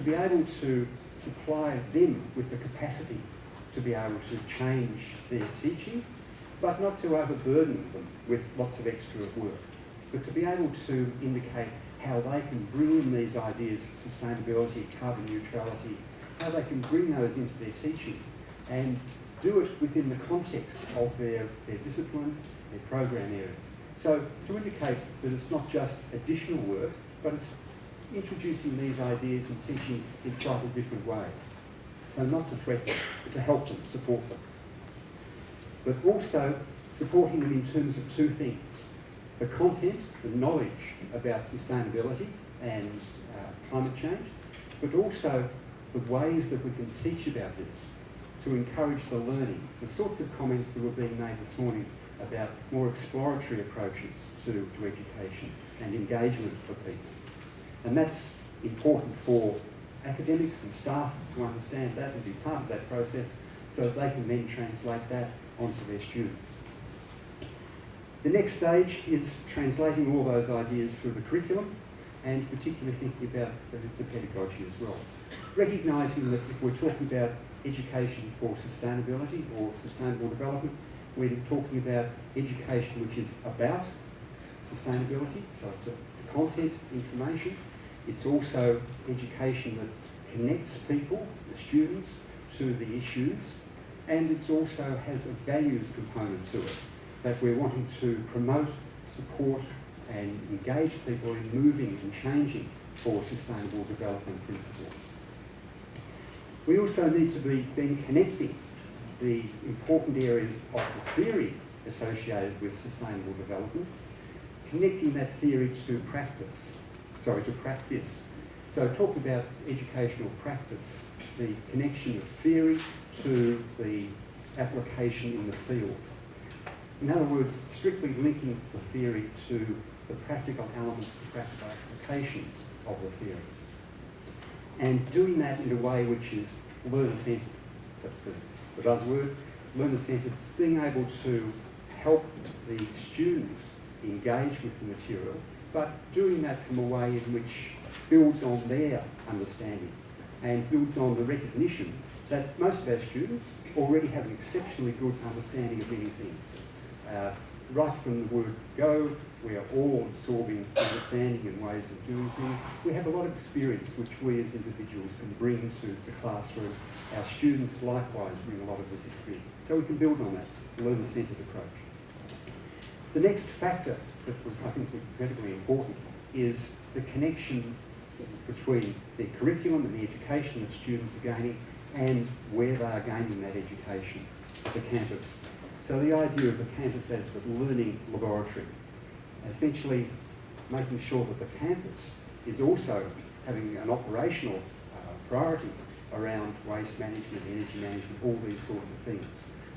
to be able to supply them with the capacity to be able to change their teaching, but not to overburden them with lots of extra work, but to be able to indicate how they can bring in these ideas of sustainability, carbon neutrality, how they can bring those into their teaching and do it within the context of their discipline, their program areas. So to indicate that it's not just additional work, but it's introducing these ideas and teaching in slightly different ways. So not to threaten them, but to help them, support them. But also supporting them in terms of two things. The content, the knowledge about sustainability and climate change, but also the ways that we can teach about this to encourage the learning, the sorts of comments that were being made this morning about more exploratory approaches to education and engagement for people. And that's important for academics and staff to understand that and be part of that process so that they can then translate that onto their students. The next stage is translating all those ideas through the curriculum and particularly thinking about the pedagogy as well. Recognising that if we're talking about education for sustainability or sustainable development, we're talking about education which is about sustainability, so it's the content, information. It's also education that connects people, the students, to the issues, and it also has a values component to it, that we're wanting to promote, support and engage people in moving and changing for sustainable development principles. We also need to be then connecting the important areas of the theory associated with sustainable development, connecting that theory to practice. So talk about educational practice, the connection of theory to the application in the field. In other words, strictly linking the theory to the practical elements, the practical applications of the theory. And doing that in a way which is learner-centred. That's the buzzword, learner-centred, being able to help the students engage with the material, but doing that from a way in which builds on their understanding and builds on the recognition that most of our students already have an exceptionally good understanding of many things. Right from the word go, we are all absorbing understanding and ways of doing things. We have a lot of experience which we as individuals can bring to the classroom. Our students likewise bring a lot of this experience. So we can build on that learner-centred approach. The next factor that I think is incredibly important is the connection between the curriculum and the education that students are gaining and where they are gaining that education, the campus. So the idea of the campus as the learning laboratory, essentially making sure that the campus is also having an operational priority around waste management, energy management, all these sorts of things.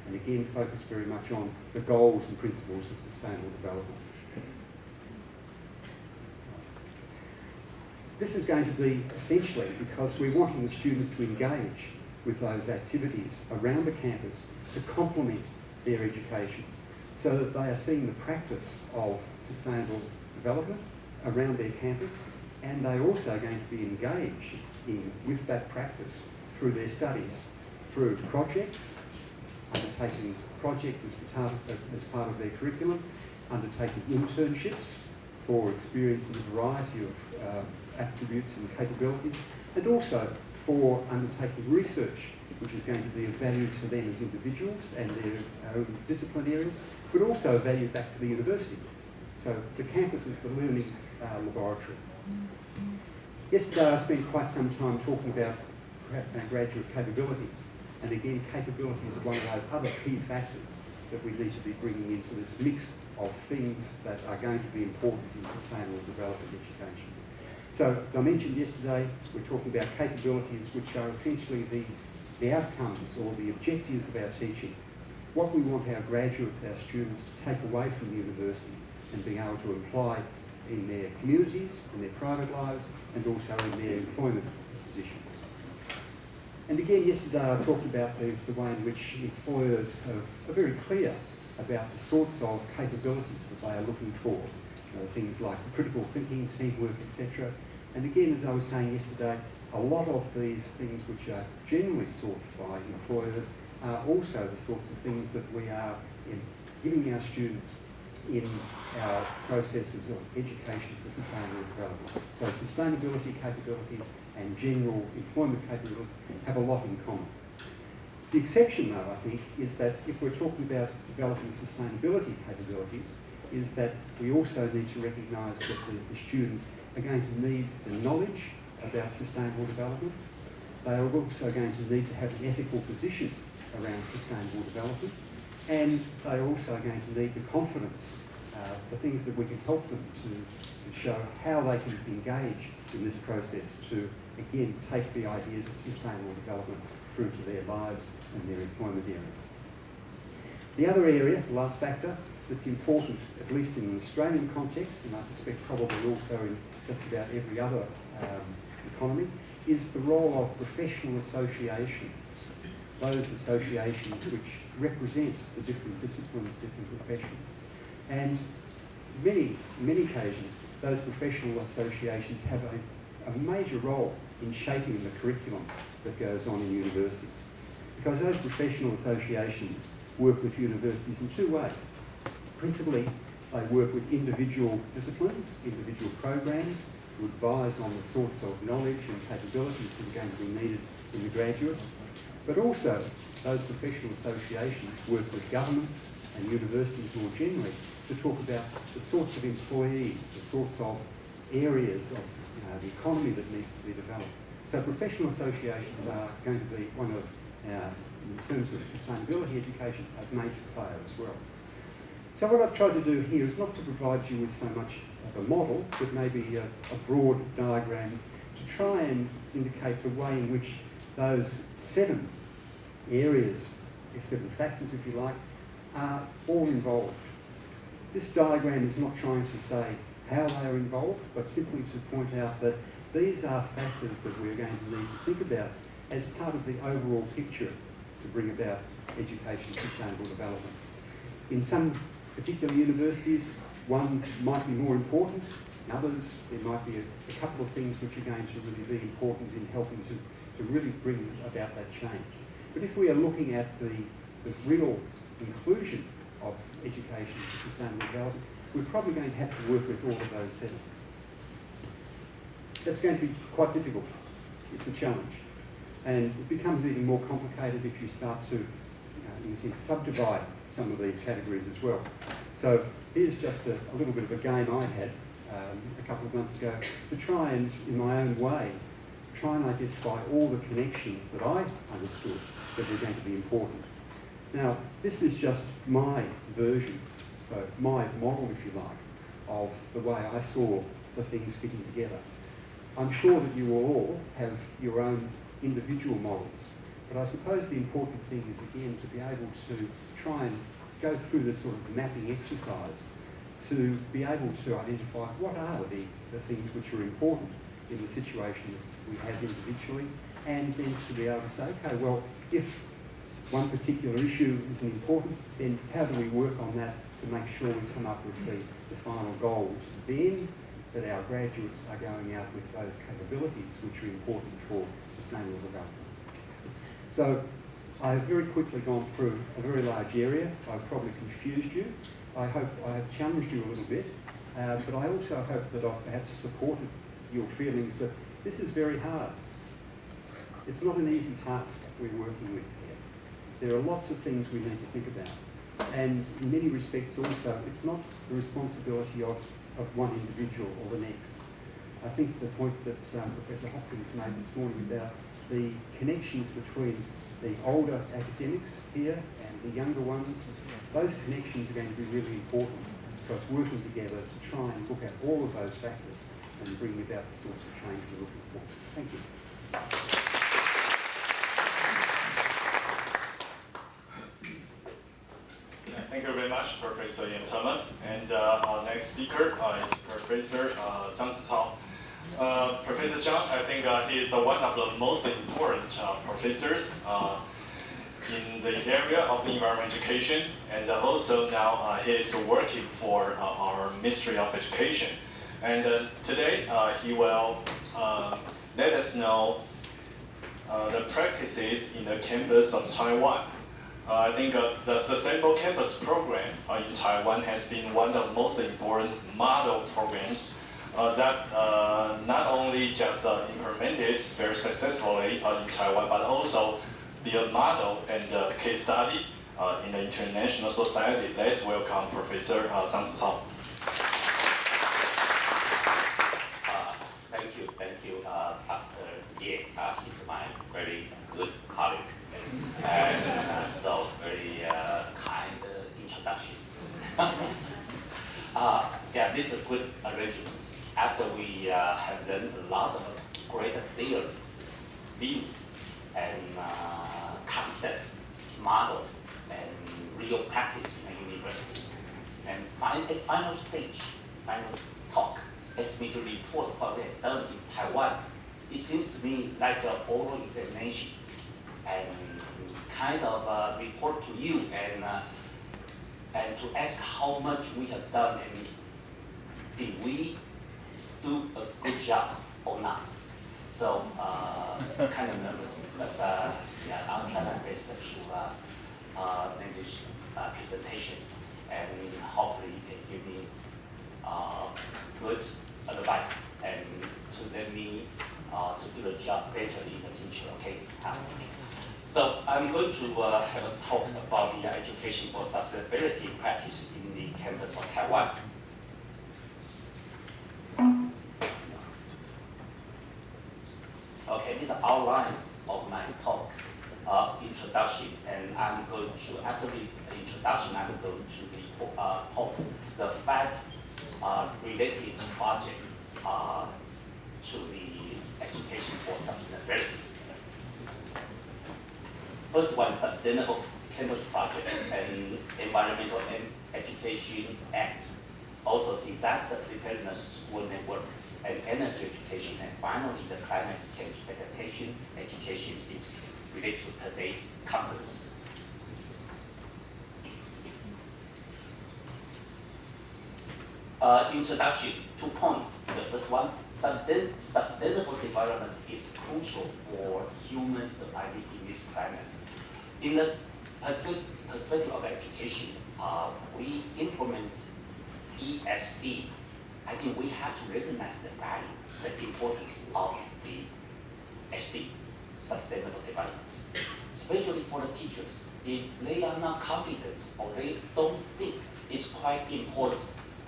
And again, focus very much on the goals and principles of sustainable development. This is going to be essentially because we're wanting the students to engage with those activities around the campus to complement their education so that they are seeing the practice of sustainable development around their campus, and they're also going to be engaged with that practice through their studies, through projects, undertaking projects as part of their curriculum, undertaking internships for experiencing a variety of attributes and capabilities, and also for undertaking research, which is going to be of value to them as individuals and their own discipline areas, but also value back to the university. So the campus is the learning laboratory. Yesterday I spent quite some time talking about graduate capabilities, and again capabilities are one of those other key factors that we need to be bringing into this mix of things that are going to be important in sustainable development education. So as I mentioned yesterday, we're talking about capabilities which are essentially the outcomes or the objectives of our teaching, what we want our graduates, our students to take away from the university and being able to apply in their communities, in their private lives, and also in their employment positions. And again, yesterday I talked about the way in which employers are very clear about the sorts of capabilities that they are looking for. Things like critical thinking, teamwork, etc. And again, as I was saying yesterday, a lot of these things which are generally sought by employers are also the sorts of things that we are giving our students in our processes of education for sustainable development. So sustainability capabilities and general employment capabilities have a lot in common. The exception, though, I think, is that if we're talking about developing sustainability capabilities, is that we also need to recognise that the students are going to need the knowledge about sustainable development. They are also going to need to have an ethical position around sustainable development, and they are also going to need the confidence, the things that we can help them to show how they can engage in this process to, again, take the ideas of sustainable development through to their lives and their employment areas. The other area, the last factor, that's important, at least in an Australian context, and I suspect probably also in just about every other economy, is the role of professional associations, those associations which represent the different disciplines, different professions. And in many occasions, those professional associations have a major role in shaping the curriculum that goes on in universities. Because those professional associations work with universities in two ways. Principally, they work with individual disciplines, individual programs, to advise on the sorts of knowledge and capabilities that are going to be needed in the graduates. But also, those professional associations work with governments and universities more generally to talk about the sorts of employees, the sorts of areas of the economy that needs to be developed. So professional associations are going to be one of, in terms of sustainability education, a major player as well. So what I've tried to do here is not to provide you with so much of a model, but maybe a broad diagram to try and indicate the way in which those 7 areas, 7 factors if you like, are all involved. This diagram is not trying to say how they are involved, but simply to point out that these are factors that we're going to need to think about as part of the overall picture to bring about education sustainable development. In some particular universities, one might be more important. In others, there might be a couple of things which are going to really be important in helping to really bring about that change. But if we are looking at the real inclusion of education for sustainable development, we're probably going to have to work with all of those 7. That's going to be quite difficult. It's a challenge. And it becomes even more complicated if you start to, in a sense, subdivide some of these categories as well. So here's just a little bit of a game I had a couple of months ago to try and, in my own way, try and identify all the connections that I understood that were going to be important. Now, this is just my version, so my model, if you like, of the way I saw the things fitting together. I'm sure that you will all have your own individual models, but I suppose the important thing is, again, to be able to try and go through this sort of mapping exercise to be able to identify what are the things which are important in the situation that we have individually, and then to be able to say, okay, well, if one particular issue isn't important, then how do we work on that to make sure we come up with the final goal, which is then that our graduates are going out with those capabilities which are important for sustainable development. So I have very quickly gone through a very large area. I've probably confused you. I hope I have challenged you a little bit, but I also hope that I've perhaps supported your feelings that this is very hard. It's not an easy task we're working with here. There are lots of things we need to think about. And in many respects also, it's not the responsibility of one individual or the next. I think the point that Professor Hopkins made this morning about the connections between the older academics here and the younger ones, those connections are going to be really important for us working together to try and look at all of those factors and bring about the sorts of change we're looking for. Thank you. Thank you very much, Professor Ian Thomas. And our next speaker is Professor Zhang Zicao. Professor Zhang, I think he is one of the most important professors in the area of environment education, and also now he is working for our Ministry of Education. And today he will let us know the practices in the campus of Taiwan. I think the Sustainable Campus Program in Taiwan has been one of the most important model programs that not only just implemented very successfully in Taiwan, but also be a model and a case study in the international society. Let's welcome Professor Zhang Zicao. Thank you, Dr. Ye. He's my very good colleague, and so very kind introduction. Yeah, this is a good arrangement. After we have learned a lot of great theories, views, and concepts, models, and real practice in a university, and final stage, final talk, asked me to report what we have done in Taiwan. It seems to me like an oral examination, and kind of report to you and to ask how much we have done and did we do a good job or not. So kind of nervous, but yeah, I'll try my best to make this presentation, and hopefully you can give me good advice and to let me to do the job better in the future. Okay. So I'm going to have a talk about the education for sustainability practice in the campus of Taiwan. Okay, this is the outline of my talk, introduction, and I'm going to, after the introduction, I'm going to talk the 5 related projects to the education for sustainability. First one, Sustainable Campus Project and Environmental and Education Act. Also, Disaster Preparedness School Network and Energy Education. And finally, the Climate Change Adaptation Education is related to today's conference. Introduction, 2 points. The first one, sustainable development is crucial for human survival in this climate. In the perspective of education, we implement ESD. I think we have to recognize the value, the importance of the SD, sustainable development, especially for the teachers. If they are not competent or they don't think it's quite important,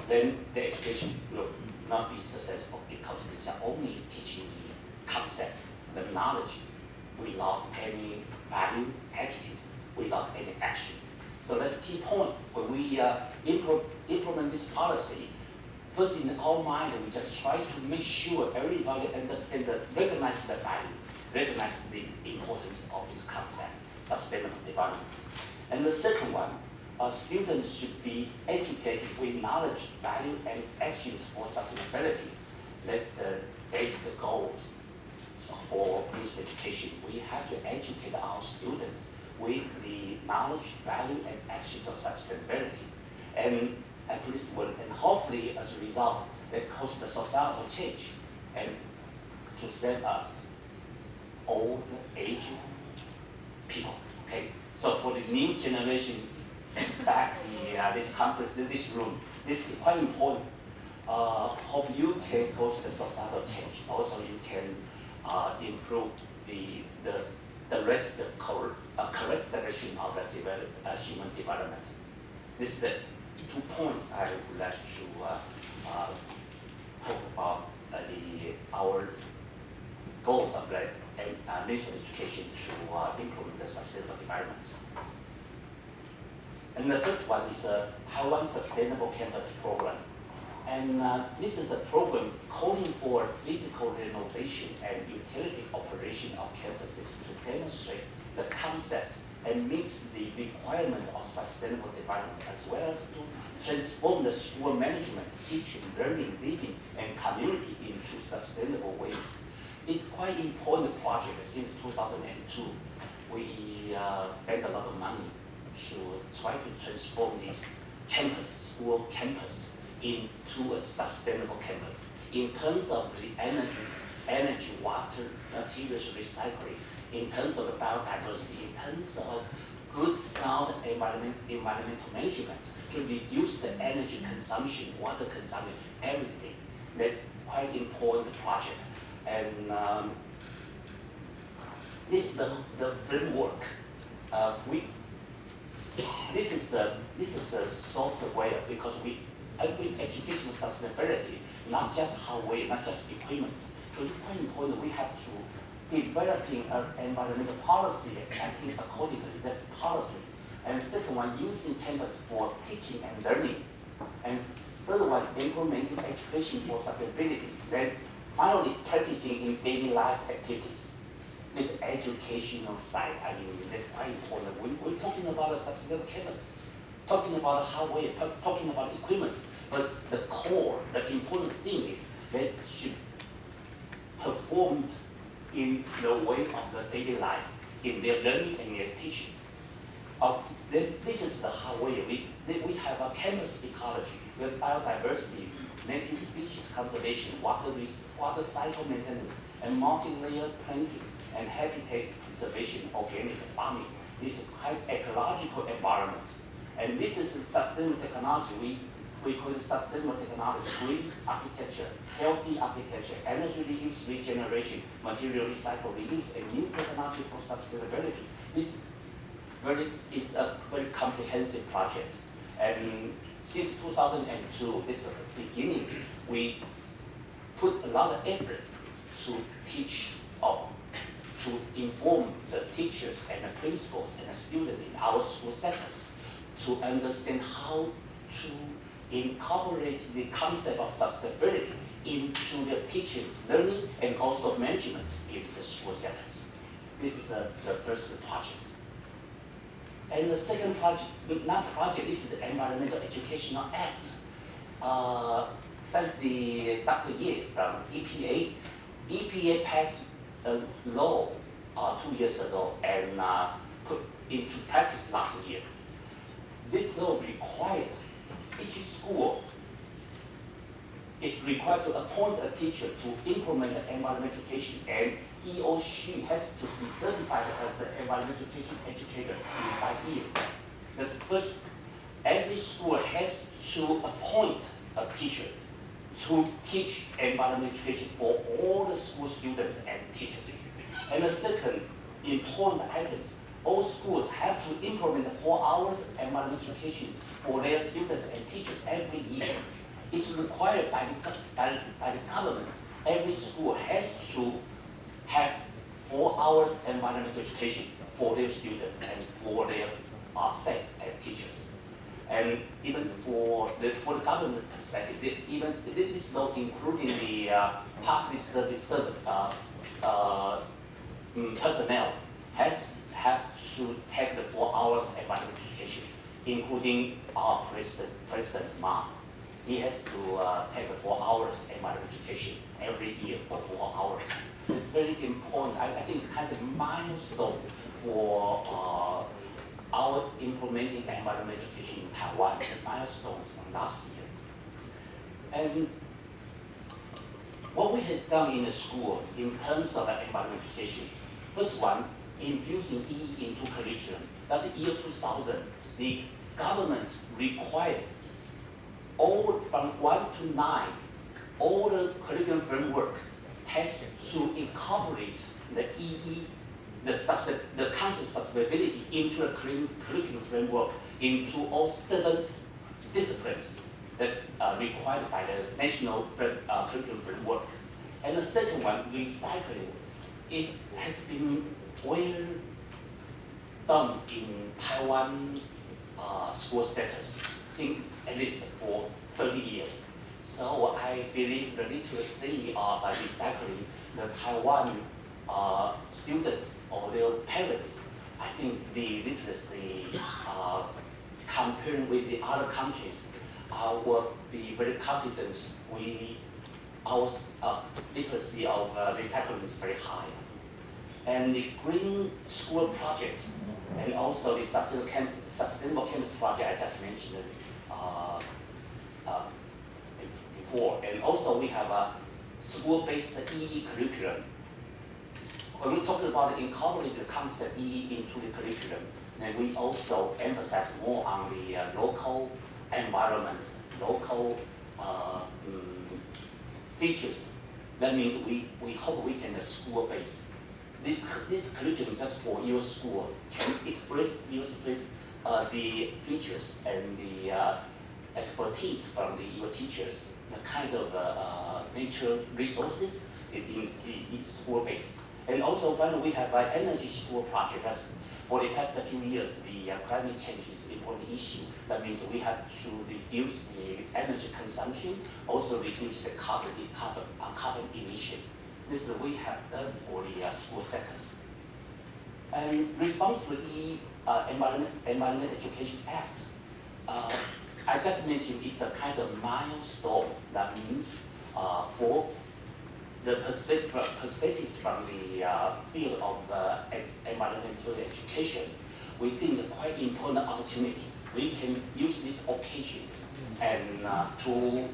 then the education will not be successful because it's only teaching the concept, the knowledge, without any value, attitude, without any action. So that's the key point. When we implement this policy, first in our mind, we just try to make sure everybody understands, recognize the value, recognize the importance of this concept, sustainable development. And the second one, students should be educated with knowledge, value, and actions for sustainability. That's the basic goals for this education. We have to educate our students with the knowledge, value, and actions of sustainability. And to this one, and hopefully as a result, that cause the societal change and to save us old, aging people. Okay. So for the new generation, back this conference, this room, this is quite important. Hope you can cause the societal change. Also, you can improve the correct direction of the human development. This is the 2 points I would like to talk about our goals of the national education to implement the sustainable development. And the first one is a Taiwan Sustainable Campus Program. And this is a program calling for physical renovation and utility operation of campuses to demonstrate the concept and meet the requirement of sustainable development, as well as to transform the school management, teaching, learning, living, and community into sustainable ways. It's quite important project. Since 2002, we spent a lot of money to try to transform this campus, school campus, into a sustainable campus in terms of the energy energy, water, materials recycling, in terms of biodiversity, in terms of good sound environmental management, to reduce the energy consumption, water consumption, everything. That's quite important project. And this is the framework. This is a software because with educational sustainability, not just hardware, not just equipment. So it's quite important. We have to developing an environmental policy and acting accordingly. That's policy. And second one, using campus for teaching and learning. And third one, implementing education for sustainability. Then finally, practicing in daily life activities. This educational side, I mean, that's quite important. We're talking about a sustainable campus, talking about hardware, talking about equipment, but the core, the important thing is that should perform in the way of the daily life, in their learning and their teaching. This is the hardware. We have a campus ecology, we have biodiversity, native species conservation, water cycle maintenance, and multi-layer planting, and habitat preservation, organic farming. This is quite ecological environment. And this is sustainable technology. We call it sustainable technology, green architecture, healthy architecture, energy reuse, regeneration, material recycle, reuse, and new technology for sustainability. This is a very comprehensive project. And since 2002, this is the beginning, we put a lot of efforts to teach to inform the teachers and the principals and the students in our school sectors to understand how to incorporate the concept of sustainability into the teaching, learning, and also management in the school settings. This is the first project. And the second project, non-project, is the Environmental Educational Act. Thanks to Dr. Ye from EPA. EPA passed a law 2 years ago and put into practice last year. This law required each school is required to appoint a teacher to implement the environmental education, and he or she has to be certified as an environmental educator in 5 years. That's first, every school has to appoint a teacher to teach environmental education for all the school students and teachers. And the second important item, all schools have to implement 4 hours environmental education for their students and teachers every year. It's required by the government. Every school has to have 4 hours environmental education for their students and for their staff and teachers. And even for the government perspective, even this law, including the public service personnel, have to take the 4 hours environmental education, including our President Ma. He has to take the 4 hours environmental education every year for 4 hours. It's very important. I think it's kind of a milestone for our implementing environmental education in Taiwan, the milestones from last year. And what we had done in the school in terms of environmental education, first one, infusing EE into curriculum. That's the year 2000. The government required all from 1 to 9, all the curriculum framework has to incorporate the EE, the concept of sustainability into the curriculum framework into all 7 disciplines that's required by the national curriculum framework. And the second one, recycling, has been well done in Taiwan school settings since at least for 30 years. So I believe the literacy of recycling, the Taiwan students or their parents, I think the literacy compared with the other countries will be very confident. Our literacy of recycling is very high. And the Green School Project and also the Sustainable Campus Project I just mentioned before. And also we have school-based EE curriculum. When we talk about incorporating the concept EE into the curriculum, then we also emphasize more on the local environment, local features. That means we hope we can school-based. This curriculum is just for your school, can express the features and the expertise from your teachers, the kind of nature resources in school-based. And also finally we have an energy school project. That's for the past few years, the climate change is an important issue. That means we have to reduce the energy consumption, also reduce the carbon emission. This we have done for the school sectors. And response to the Environment Education Act, I just mentioned it's a kind of milestone. That means for the perspectives from the field of environmental education, we think it's quite important opportunity. We can use this occasion and to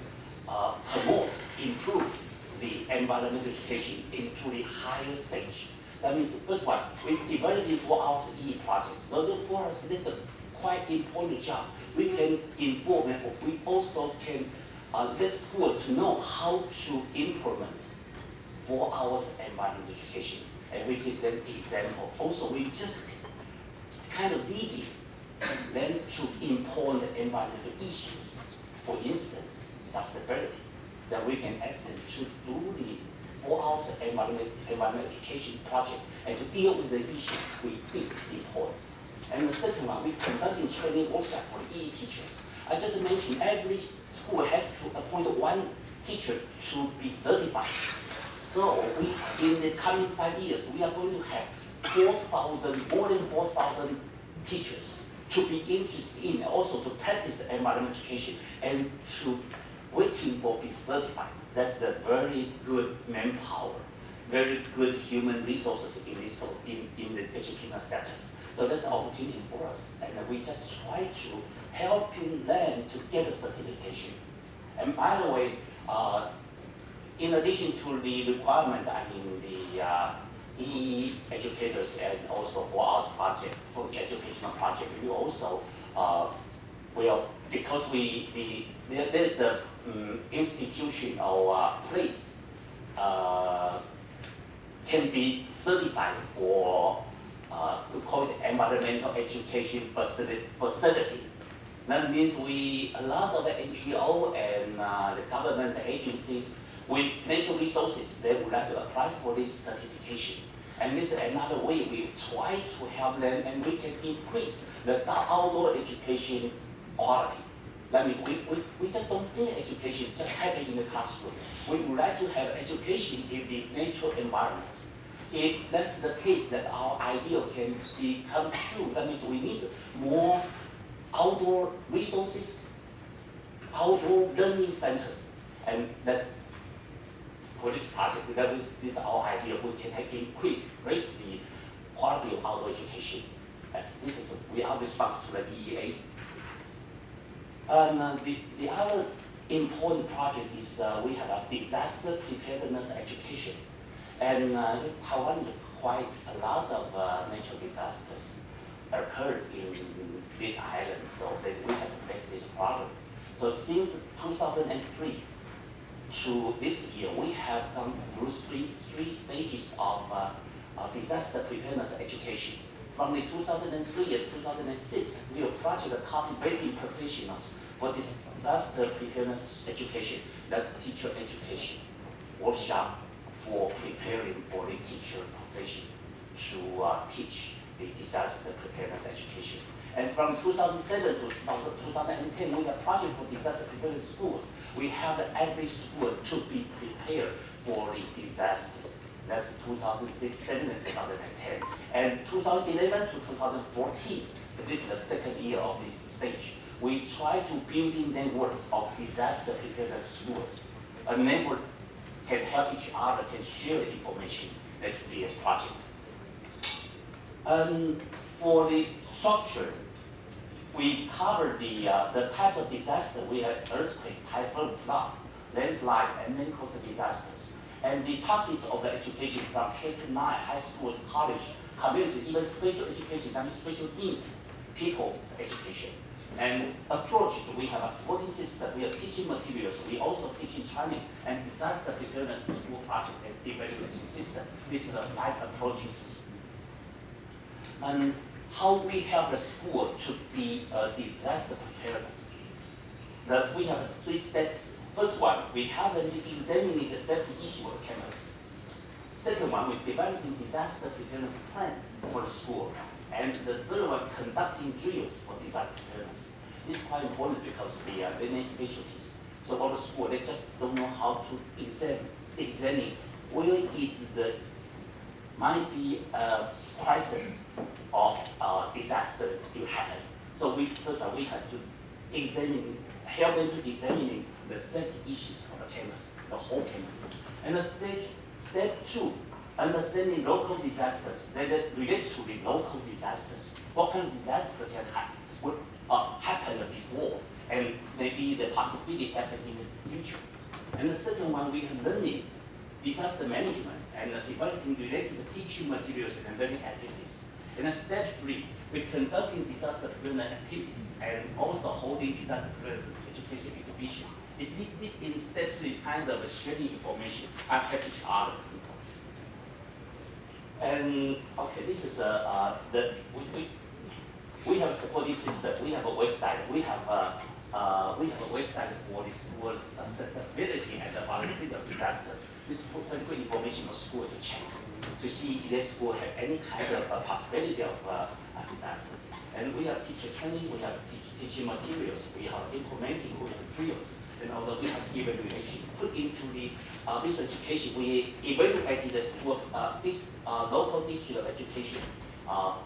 promote, improve the environmental education into the higher stage. That means, first one, we developed 4 hours EE projects. So for us, this is a quite important job. We can inform and we also can let school to know how to implement 4 hours environmental education. And we give them example. Also, we just kind of needed them to inform the environmental issues. For instance, sustainability, that we can ask them to do the 4 hours environmental education project and to deal with the issue we think is important. And the second one, we conducting training workshop for EE teachers. I just mentioned every school has to appoint 1 teacher to be certified. So in the coming 5 years, we are going to have more than 4,000 teachers to be interested in, and also to practice environmental education and to waiting for be certified. That's a very good manpower, very good human resources in the educational sectors. So that's an opportunity for us, and we just try to help them to get a certification. And by the way, in addition to the requirement, the EE educators and also for our project, for the educational project, we also will, because there's the institution or place can be certified for, we call it environmental education facility. That means a lot of the NGO and the government agencies with natural resources, they would like to apply for this certification. And this is another way we try to help them, and we can increase the outdoor education quality. That means we just don't think education just happen in the classroom. We would like to have education in the natural environment. If that's the case, that's our ideal can become true. That means we need more outdoor resources, outdoor learning centers, and that's for this project. This is our idea. We can raise the quality of outdoor education. This is our response to the EEA. And the other important project is we have a disaster preparedness education. And in Taiwan, quite a lot of natural disasters occurred in this island, so that we have to face this problem. So since 2003 to this year, we have gone through three stages of disaster preparedness education. From the 2003 and 2006, we approached the cultivating professionals for disaster preparedness education, that's teacher education, workshop for preparing for the teacher profession to teach the disaster preparedness education. And from 2007 to 2010, we have a project for disaster preparedness schools. We have every school to be prepared for the disasters. That's 2007 and 2010. And 2011 to 2014, this is the second year of this stage. We try to build in networks of disaster preparedness schools. A network can help each other, can share information. That's the project. For the structure, we cover the types of disaster. We have earthquake, typhoon, flood, landslide, and many coastal disasters. And the topics of the education from K-9, high schools, college, community, even special education, that means special needs people's education. And approaches, we have a supporting system, we have teaching materials, we also teaching training and disaster preparedness school project and evaluation system. These are the 5 approaches. And how we help the school to be a disaster preparedness. We have 3 steps. First one, we have them examining the safety issue of campus. Second one, we developing disaster preparedness plan for the school. And the third one, conducting drills for disaster preparedness. It's quite important because they are many specialties. So all the school, they just don't know how to examine where is the might be a crisis of disaster will happen. So first we have to help them to examine the safety issues of the campus, the whole campus. And the step 2, understanding local disasters, that relate to the local disasters. What kind of disaster can happen before, and maybe the possibility happen in the future. And the second one, we have learning, disaster management, and developing related teaching materials and learning activities. And then step 3, we're conducting disaster preparedness activities and also holding disaster preparedness education exhibition. In step 3, kind of sharing information. I'm happy to other people. And okay, this is we have a supporting system. We have a website. We have a website for the school's susceptibility and the vulnerability of disasters. This is very good information for school to check to see if their school have any kind of possibility of a disaster. And we have teacher training. We have teaching materials. We have implementing. We have drills. And although we have evaluation put into the this education, we evaluated the school, local district of education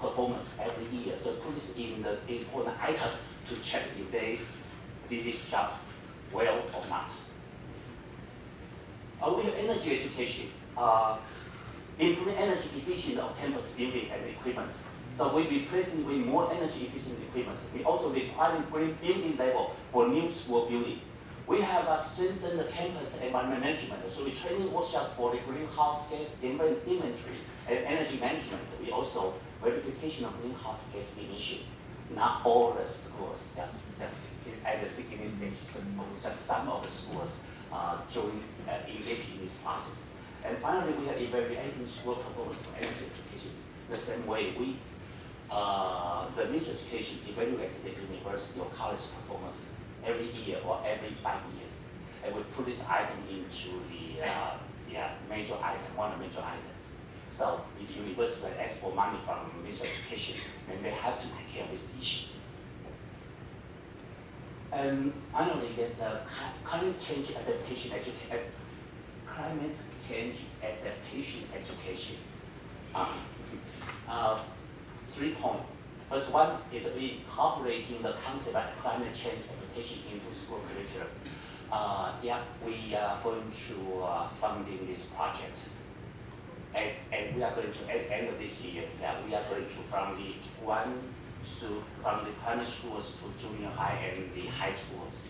performance every year. So put this in the important item to check if they did this job well or not. We have energy education, improving energy efficiency of campus building and equipment. So we replacing with more energy efficient equipment. We also requiring green building level for new school building. We have strengthened the campus environment management. So we training workshop for the greenhouse gas inventory and energy management. We also verification of greenhouse gas emission. Not all the schools, just at the beginning stage, so just some of the schools engage in this process. And finally, we are evaluating school performance for energy education. The same way the music education evaluated the university or college performance every year or every 5 years. And we put this item into the major item, one of the major items. So if the university asks for money from music education, then they have to take care of this issue. And finally, there's a climate change adaptation education. 3 points. First one is incorporating the concept of climate change adaptation into school curriculum. We are going to funding this project. And we are going to, at the end of this year, we are going to from the primary schools to junior high and the high schools.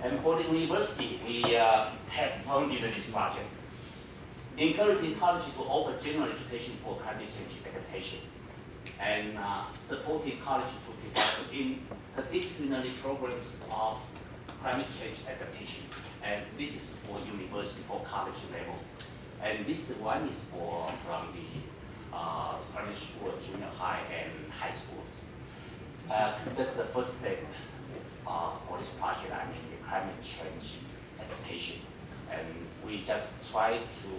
And for the university, we have funded this project, encouraging colleges to offer general education for climate change adaptation, and supporting colleges to develop interdisciplinary programs of climate change adaptation. And this is for university, for college level. And this one is from the primary school, junior high, and high schools. That's the first step for this project, the climate change adaptation. And we just try to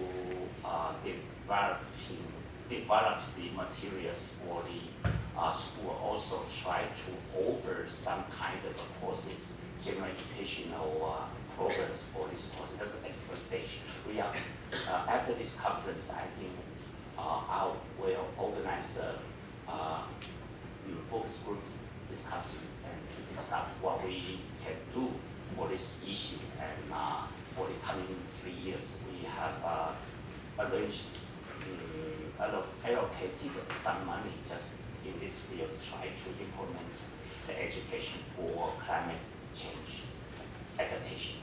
develop the materials for the school, also try to offer some kind of courses, general educational programs for this course. That's the expert stage. We are, after this conference, I think I will organize a focus group discussion and to discuss what we can do for this issue. And for the coming 3 years, we have arranged, allocated some money just in this field to try to implement the education for climate change adaptation.